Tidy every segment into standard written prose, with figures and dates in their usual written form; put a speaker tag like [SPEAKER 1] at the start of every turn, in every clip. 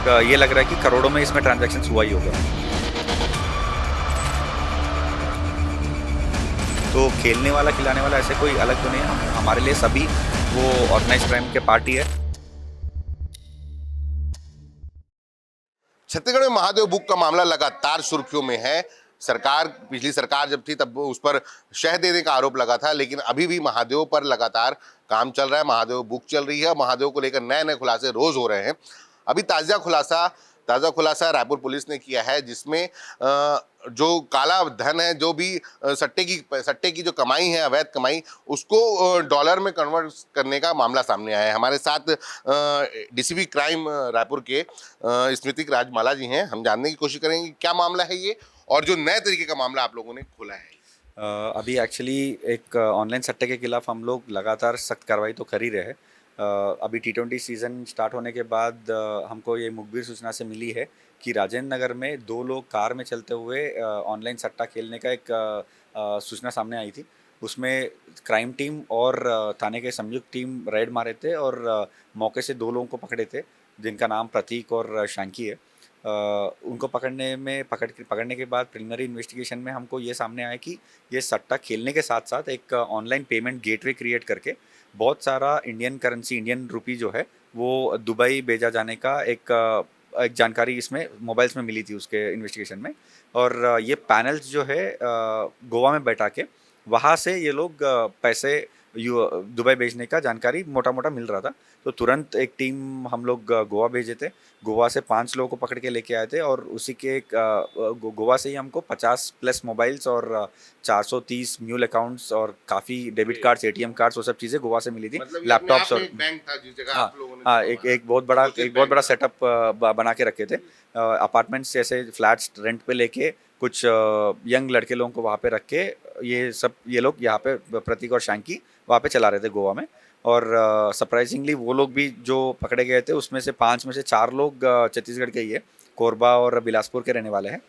[SPEAKER 1] ये लग रहा है कि करोड़ों में इसमें ट्रांजैक्शंस हुआ ही होगा। तो खेलने वाला खिलाने वाला ऐसे कोई अलग तो नहीं है, हमारे लिए सभी वो ऑर्गेनाइज क्राइम के पार्ट ही है।
[SPEAKER 2] छत्तीसगढ़ में महादेव बुक का मामला लगातार सुर्खियों में है। पिछली सरकार जब थी तब उस पर शह देने का आरोप लगा था, लेकिन अभी भी महादेव पर लगातार काम चल रहा है। महादेव बुक चल रही है। महादेव को लेकर नए नए खुलासे रोज हो रहे हैं। अभी ताज़ा खुलासा रायपुर पुलिस ने किया है, जिसमें जो काला धन है, जो भी सट्टे की जो कमाई है, अवैध कमाई, उसको डॉलर में कन्वर्ट करने का मामला सामने आया है। हमारे साथ डीसीपी क्राइम रायपुर के स्मृतिक राजमाला जी हैं। हम जानने की कोशिश करेंगे क्या मामला है ये, और जो नए तरीके का मामला आप लोगों ने खोला है।
[SPEAKER 1] अभी एक्चुअली एक ऑनलाइन सट्टे के खिलाफ हम लोग लगातार सख्त कार्रवाई तो कर ही रहे हैं। अभी T20 सीज़न स्टार्ट होने के बाद हमको ये मुखबिर सूचना से मिली है कि राजेंद्र नगर में 2 लोग कार में चलते हुए ऑनलाइन सट्टा खेलने का एक सूचना सामने आई थी। उसमें क्राइम टीम और थाने के संयुक्त टीम रेड मारे थे और मौके से 2 लोगों को पकड़े थे, जिनका नाम प्रतीक और शांकी है। उनको पकड़ने के बाद प्रिलिमिनरी इन्वेस्टिगेशन में हमको ये सामने आया कि ये सट्टा खेलने के साथ साथ एक ऑनलाइन पेमेंट गेटवे क्रिएट करके बहुत सारा इंडियन करेंसी, इंडियन रुपी जो है वो दुबई भेजा जाने का एक जानकारी इसमें मोबाइल्स में मिली थी उसके इन्वेस्टिगेशन में। और ये पैनल्स जो है गोवा में बैठा के वहाँ से ये लोग पैसे दुबई भेजने का जानकारी मोटा मोटा मिल रहा था। तो तुरंत एक टीम हम लोग गोवा भेजे थे। गोवा से 5 लोगों को पकड़ के लेके आए थे और उसी के एक गोवा से ही हमको 50+ मोबाइल्स और 430 म्यूल अकाउंट्स और काफ़ी डेबिट कार्ड्स, एटीएम कार्ड्स, वो सब चीज़ें गोवा से मिली थी।
[SPEAKER 2] मतलब
[SPEAKER 1] लैपटॉप्स और
[SPEAKER 2] बैंक था जिस जगह
[SPEAKER 1] हाँ
[SPEAKER 2] आप लोगों ने
[SPEAKER 1] हाँ एक बहुत बड़ा सेटअप बना के रखे थे। अपार्टमेंट्स जैसे फ्लैट्स रेंट पे लेके कुछ यंग लड़के लोगों को वहाँ पे रख के ये लोग यहाँ पे प्रतीक और शांकी वहाँ पे चला रहे थे गोवा में। और सरप्राइजिंगली वो लोग भी जो पकड़े गए थे उसमें से 5 में से 4 लोग छत्तीसगढ़ के ही है, कोरबा और बिलासपुर के रहने वाले हैं।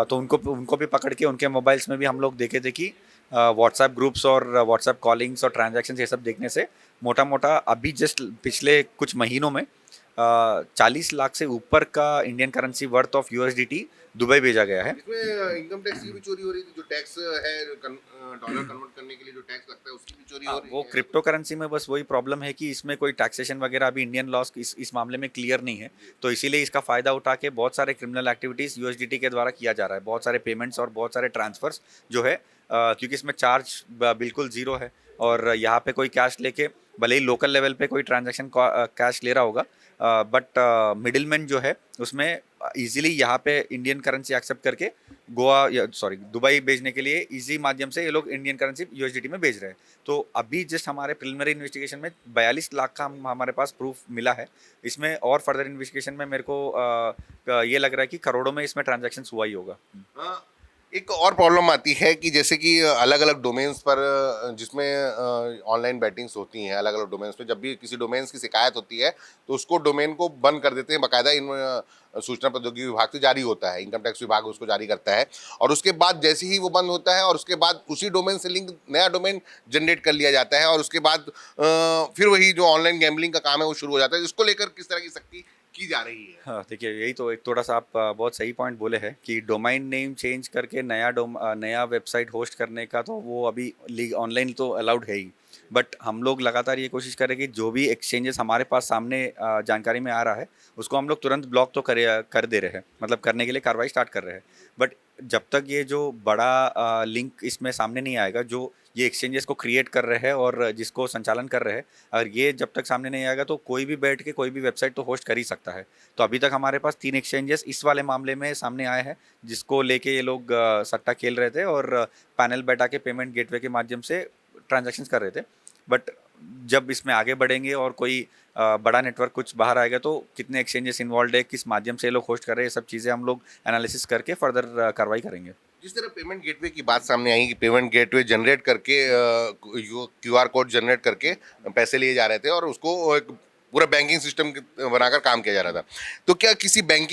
[SPEAKER 1] तो उनको भी पकड़ के उनके मोबाइल्स में भी हम लोग देखे थे कि व्हाट्सएप ग्रुप्स और व्हाट्सएप कॉलिंग्स और ट्रांजैक्शंस ये सब देखने से मोटा मोटा अभी जस्ट पिछले कुछ महीनों में 40 लाख से ऊपर का Indian currency worth of USDT Dubai भेजा गया है।
[SPEAKER 2] इसमें इनकम टैक्स की भी चोरी हो रही थी। जो टैक्स है डॉलर कन्वर्ट करने के लिए जो टैक्स लगता है उसकी भी चोरी हो रही
[SPEAKER 1] वो
[SPEAKER 2] है।
[SPEAKER 1] क्रिप्टो करेंसी में बस वही प्रॉब्लम है कि इसमें कोई टैक्सेशन वगैरह अभी इंडियन लॉस इस मामले में क्लियर नहीं है। तो इसीलिए इसका फ़ायदा उठा के बहुत सारे क्रिमिनल एक्टिविटीज़ USDT के द्वारा किया जा रहा है। बहुत सारे पेमेंट्स और बहुत सारे ट्रांसफर्स जो है क्योंकि इसमें चार्ज बिल्कुल ज़ीरो है और यहाँ पे कोई कैश लेके भले ही लोकल लेवल पे कोई ट्रांजैक्शन कैश ले रहा होगा, बट मिडिलमैन जो है उसमें इजीली यहाँ पे इंडियन करेंसी एक्सेप्ट करके दुबई भेजने के लिए इजी माध्यम से ये लोग इंडियन करेंसी USDT में भेज रहे हैं। तो अभी जस्ट हमारे प्रिलिमिनरी इन्वेस्टिगेशन में 42 लाख का हमारे पास प्रूफ मिला है। इसमें और फर्दर इन्वेस्टिगेशन में मेरे को ये लग रहा है कि करोड़ों में इसमें ट्रांजैक्शंस हुआ ही होगा।
[SPEAKER 2] हाँ, एक और प्रॉब्लम आती है कि जैसे कि अलग अलग डोमेन्स पर जिसमें ऑनलाइन बैटिंग्स होती हैं, अलग अलग डोमेन्स पे जब भी किसी डोमेन्स की शिकायत होती है तो उसको डोमेन को बंद कर देते हैं। बाकायदा इन सूचना प्रौद्योगिकी विभाग से जारी होता है, इनकम टैक्स विभाग उसको जारी करता है, और उसके बाद जैसे ही वो बंद होता है और उसके बाद उसी डोमेन से लिंक नया डोमेन जनरेट कर लिया जाता है, और उसके बाद फिर वही जो ऑनलाइन गैम्बलिंग का काम है वो शुरू हो जाता है। इसको लेकर किस तरह की सख्ती की जा रही है?
[SPEAKER 1] हाँ, देखिए यही तो एक थोड़ा सा आप बहुत सही पॉइंट बोले हैं कि डोमाइन नेम चेंज करके नया वेबसाइट होस्ट करने का तो वो अभी ऑनलाइन तो अलाउड है ही। बट हम लोग लगातार ये कोशिश करें कि जो भी एक्सचेंजेस हमारे पास सामने जानकारी में आ रहा है उसको हम लोग तुरंत ब्लॉक तो कर दे रहे हैं, मतलब करने के लिए कार्रवाई स्टार्ट कर रहे हैं। बट जब तक ये जो बड़ा लिंक इसमें सामने नहीं आएगा, जो ये एक्सचेंजेस को क्रिएट कर रहे हैं और जिसको संचालन कर रहे हैं, अगर ये जब तक सामने नहीं आएगा तो कोई भी बैठ के कोई भी वेबसाइट तो होस्ट कर ही सकता है। तो अभी तक हमारे पास 3 एक्सचेंजेस इस वाले मामले में सामने आए हैं जिसको लेके ये लोग सट्टा खेल रहे थे और पैनल बैठा के पेमेंट गेटवे के माध्यम से ट्रांजैक्शंस कर रहे थे। बट जब इसमें आगे बढ़ेंगे और कोई बड़ा नेटवर्क कुछ बाहर आएगा तो कितने एक्सचेंजेस इन्वॉल्व है, किस माध्यम से ये लोग होस्ट कर रहे हैं, ये सब चीज़ें हम लोग एनालिसिस करके फर्दर कार्रवाई करेंगे।
[SPEAKER 2] जिस तरह पेमेंट गेटवे की बात सामने आई कि पेमेंट गेटवे जनरेट करके QR कोड जनरेट करके पैसे लिए जा रहे थे और उसको एक पूरा बैंकिंग सिस्टम बनाकर काम किया जा रहा था, तो क्या किसी बैंक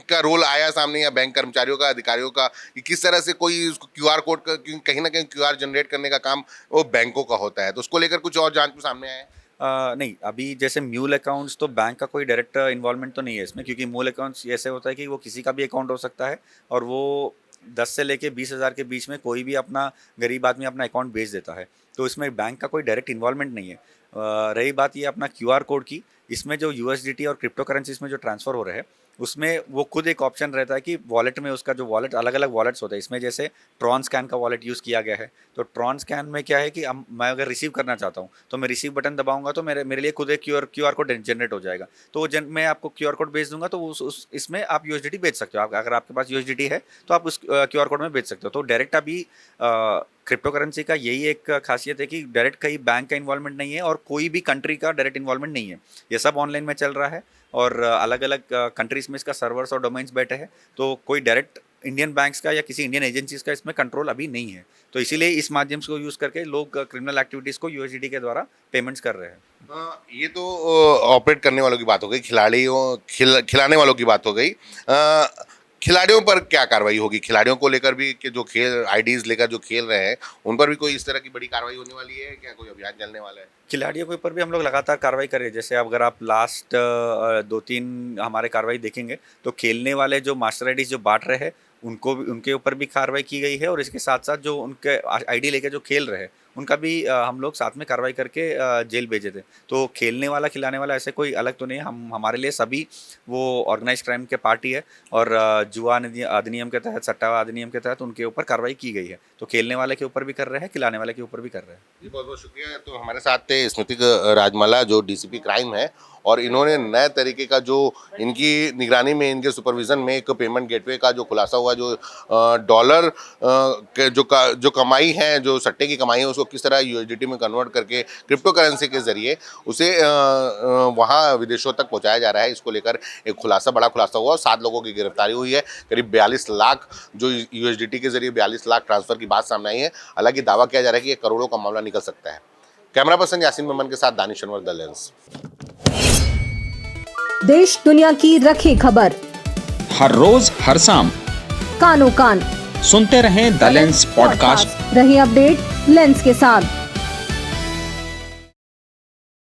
[SPEAKER 2] का रोल आया सामने, या बैंक कर्मचारियों का, अधिकारियों का, कि किस तरह से कोई उसको QR कोड का, कहीं ना कहीं QR जनरेट करने का काम वो बैंकों का होता है, तो उसको लेकर कुछ और जांच में सामने आया है?
[SPEAKER 1] नहीं, अभी जैसे म्यूल अकाउंट्स तो बैंक का कोई डायरेक्ट इन्वॉल्वमेंट तो नहीं है इसमें, क्योंकि मूल अकाउंट्स ऐसे होता है कि वो किसी का भी अकाउंट हो सकता है और वो 10 से लेके 20,000 के बीच में कोई भी अपना गरीब आदमी अपना अकाउंट भेज देता है, तो इसमें बैंक का कोई डायरेक्ट इन्वॉल्वमेंट नहीं है। रही बात ये अपना क्यूआर कोड की, इसमें जो यूएसडीटी और क्रिप्टो करेंसीज में जो ट्रांसफ़र हो रहे हैं, उसमें वो खुद एक ऑप्शन रहता है कि वॉलेट में उसका जो वॉलेट अलग अलग वॉलेट्स होते हैं, इसमें जैसे ट्रॉन स्कैन का वॉलेट यूज़ किया गया है। तो ट्रॉन स्कैन में क्या है कि मैं अगर रिसीव करना चाहता हूँ तो मैं रिसीव बटन दबाऊंगा तो मेरे मेरे लिए खुद एक क्यूआर कोड जनरेट हो जाएगा। तो मैं आपको क्यूआर कोड भेज दूंगा, तो उस इसमें आप यूएसडीटी भेज सकते हो। आप अगर आपके पास यूएसडीटी है तो आप उस क्यूआर कोड में भेज सकते हो। तो डायरेक्ट अभी क्रिप्टो करेंसी का यही एक खासियत है कि डायरेक्ट कहीं बैंक का इन्वॉल्वमेंट नहीं है और कोई भी कंट्री का डायरेक्ट इन्वॉल्वमेंट नहीं है। ये सब ऑनलाइन में चल रहा है और अलग अलग कंट्रीज में इसका सर्वर्स और डोमेन्स बैठे हैं, तो कोई डायरेक्ट इंडियन बैंक्स का या किसी इंडियन एजेंसीज का इसमें कंट्रोल अभी नहीं है। तो इसीलिए इस माध्यम से को यूज़ करके लोग क्रिमिनल एक्टिविटीज़ को यूएसडीटी के द्वारा पेमेंट्स कर रहे हैं।
[SPEAKER 2] ये तो ऑपरेट करने वालों की बात हो गई, खिलाने वालों की बात हो गई। खिलाड़ियों पर क्या कार्रवाई होगी? खिलाड़ियों को लेकर भी कि जो खेल आईडीज लेकर जो खेल रहे हैं, उन पर भी कोई इस तरह की बड़ी कार्रवाई होने वाली है? क्या कोई अभियान चलने वाला है?
[SPEAKER 1] खिलाड़ियों के ऊपर भी हम लोग लगातार कार्रवाई कर रहे हैं। जैसे अगर आप लास्ट 2-3 हमारे कार्रवाई देखेंगे तो खेलने वाले जो मास्टर आईडीज जो बांट रहे हैं उनको भी, उनके ऊपर भी कार्रवाई की गई है और इसके साथ साथ जो उनके आईडी लेके जो खेल रहे हैं उनका भी हम लोग साथ में कार्रवाई करके जेल भेजे थे। तो खेलने वाला खिलाने वाला ऐसे कोई अलग तो नहीं है। हम हमारे लिए सभी वो ऑर्गेनाइज क्राइम के पार्टी है और जुआ अधिनियम के तहत, सट्टा अधिनियम के तहत उनके ऊपर कार्रवाई की गई है। तो खेलने वाले के ऊपर भी कर रहे हैं, खिलाने वाले के ऊपर भी कर रहे हैं।
[SPEAKER 2] जी, बहुत बहुत शुक्रिया। तो हमारे साथ थे स्मृतिक राजमाला जो डीसीपी क्राइम है, और इन्होंने नए तरीके का जो इनकी निगरानी में, इनके सुपरविजन में एक पेमेंट गेटवे का जो खुलासा हुआ, जो डॉलर के जो कमाई है, जो सट्टे की कमाई है, उसको किस तरह यूएसडीटी में कन्वर्ट करके क्रिप्टो करेंसी के जरिए उसे वहाँ विदेशों तक पहुँचाया जा रहा है, इसको लेकर एक खुलासा, बड़ा खुलासा हुआ और 7 लोगों की गिरफ्तारी हुई है। करीब 42 लाख जो यूएसडीटी के जरिए 42 लाख ट्रांसफर की बात सामने आई है। हालांकि दावा किया जा रहा है कि ये करोड़ों का मामला निकल सकता है। कैमरा पर्सन यासीन मेमन के साथ दानिश अनवर, द लेंस।
[SPEAKER 3] देश दुनिया की रखी खबर
[SPEAKER 4] हर रोज हर शाम
[SPEAKER 3] कानो कान
[SPEAKER 4] सुनते रहें द लेंस पॉडकास्ट।
[SPEAKER 3] रही अपडेट लेंस के साथ।